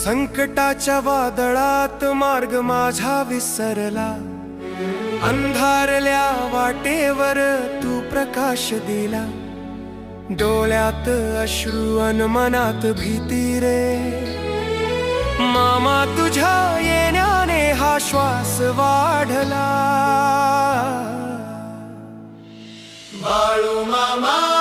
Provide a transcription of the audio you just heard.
संकटाच्या वादळात मार्ग माझा विसरला, अंधारल्या वाटेवर तू प्रकाश दिला. डोळ्यात अश्रू अन मनात भीती रे, मामा तुझ्या येण्याने हा श्वास वाढला. बाळू मामा